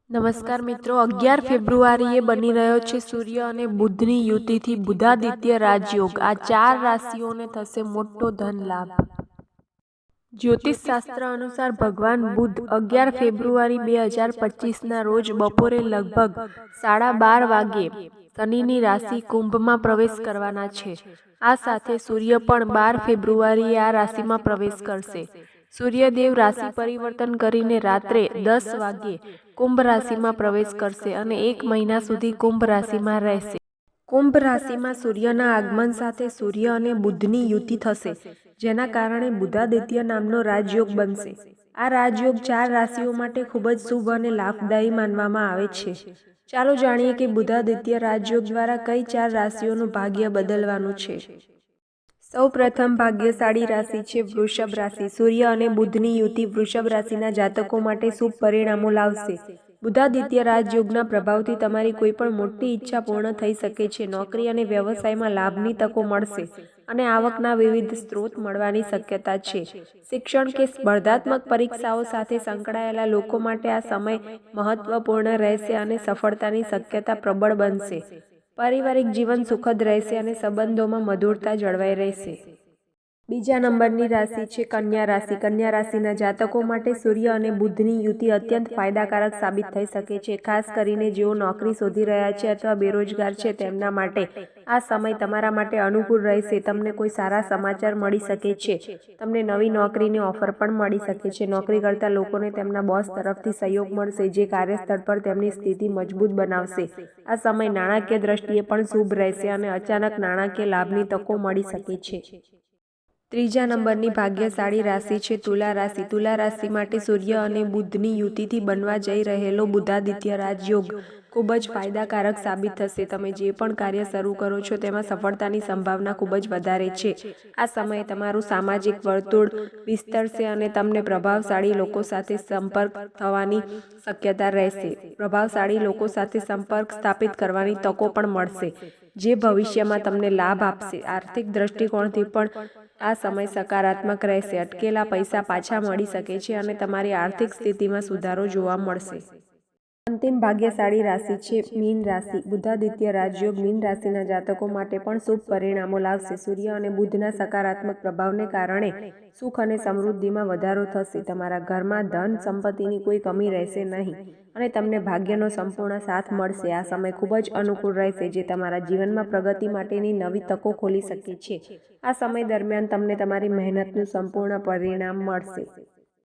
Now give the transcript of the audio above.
નમસ્કાર મિત્રો, 11 ફેબ્રુઆરીએ બની રહ્યો છે સૂર્ય અને બુધની યુતિથી બુધાદિત્ય રાજયોગ। આ 4 રાશિઓને થશે મોટો ધન લાભ। જ્યોતિષ શાસ્ત્ર અનુસાર ભગવાન બુધ 11 ફેબ્રુઆરી 2025ના રોજ બપોરે લગભગ 12:30 વાગ્યે શનિની રાશિ કુંભમાં પ્રવેશ કરવાના છે। આ સાથે સૂર્ય પણ 12 ફેબ્રુઆરીએ આ રાશિમાં પ્રવેશ કરશે। સૂર્યદેવ રાશિ પરિવર્તન કરીને રાત્રે 10 વાગ્યે કુંભ રાશિમાં પ્રવેશ કરશે અને 1 મહિના સુધી કુંભ રાશિમાં રહેશે। કુંભ રાશિમાં સૂર્યના આગમન સાથે સૂર્ય અને બુધની યુતિ થશે, જેના કારણે બુધાદિત્ય નામનો રાજયોગ બનશે। આ રાજયોગ 4 રાશિઓ માટે ખૂબ જ શુભ અને લાભદાયી માનવામાં આવે છે। ચાલો જાણીએ કે બુધાદિત્ય રાજયોગ દ્વારા કઈ 4 રાશિઓનું ભાગ્ય બદલવાનું છે। સૌ પ્રથમ ભાગ્યશાળી રાશિ છે વૃષભ રાશિ। સૂર્ય અને બુધની યુતિ વૃષભ રાશિના જાતકો માટે શુભ પરિણામો લાવશે। બુધાદિત્ય રાજયોગના પ્રભાવથી તમારી કોઈ પણ મોટી ઈચ્છા પૂર્ણ થઈ શકે છે। નોકરી અને વ્યવસાયમાં લાભની તકો મળશે અને આવકના વિવિધ સ્ત્રોત મળવાની શક્યતા છે। શિક્ષણ કે સ્પર્ધાત્મક પરીક્ષાઓ સાથે સંકળાયેલા લોકો માટે આ સમય મહત્વપૂર્ણ રહેશે અને સફળતાની શક્યતા પ્રબળ બનશે। પારિવારિક જીવન સુખદ રહેશે અને સંબંધોમાં મધુરતા જળવાઈ રહેશે। બીજા નંબરની રાશિ છે કન્યા રાશિ। કન્યા રાશિના જાતકો માટે સૂર્ય અને બુધની યુતિ અત્યંત ફાયદાકારક સાબિત થઈ શકે છે। ખાસ કરીને જેઓ નોકરી શોધી રહ્યા છે અથવા બેરોજગાર છે તેમના માટે આ સમય તમારા માટે અનુકૂળ રહેશે। તમને કોઈ સારા સમાચાર મળી શકે છે। તમને નવી નોકરીની ઓફર પણ મળી શકે છે। નોકરી કરતા લોકોને તેમના બોસ તરફથી સહયોગ મળશે, જે કાર્યસ્થળ પર તેમની સ્થિતિ મજબૂત બનાવશે। આ સમય નાણાકીય દ્રષ્ટિએ પણ શુભ રહેશે અને અચાનક નાણાકીય લાભની તકો મળી શકે છે। ત્રીજા નંબરની ભાગ્યશાળી રાશિ છે તુલા રાશિ। તુલા રાશિ માટે સૂર્ય અને બુધની યુતિથી બનવા જઈ રહેલો બુધાદિત્ય રાજયોગ ખૂબ જ ફાયદાકારક સાબિત થશે। તમે જે પણ કાર્ય શરૂ કરો છો તેમાં સફળતાની સંભાવના ખૂબ જ વધારે છે। આ સમયે તમારું સામાજિક વર્તુળ વિસ્તરશે અને તમને પ્રભાવશાળી લોકો સાથે સંપર્ક થવાની શક્યતા રહેશે। પ્રભાવશાળી લોકો સાથે સંપર્ક સ્થાપિત કરવાની તકો પણ મળશે, જે ભવિષ્યમાં તમને લાભ આપશે। આર્થિક દ્રષ્ટિકોણથી પણ આ સમય સકારાત્મક રહેશે। અટકેલા પૈસા પાછા મળી શકે છે અને તમારી આર્થિક સ્થિતિમાં સુધારો જોવા મળશે। અંતિમ ભાગ્યશાળી રાશિ છે મીન રાશિ। બુધાદિત્ય રાજયોગ મીન રાશિના જાતકો માટે પણ શુભ પરિણામો લાવશે। સૂર્ય અને બુધના સકારાત્મક પ્રભાવને કારણે સુખ અને સમૃદ્ધિમાં વધારો થશે। તમારા ઘરમાં ધન સંપત્તિની કોઈ કમી રહેશે નહીં અને તમને ભાગ્યનો સંપૂર્ણ સાથ મળશે। આ સમય ખૂબ જ અનુકૂળ રહેશે, જે તમારા જીવનમાં પ્રગતિ માટેની નવી તકો ખોલી શકે છે। આ સમય દરમિયાન તમને તમારી મહેનતનું સંપૂર્ણ પરિણામ મળશે।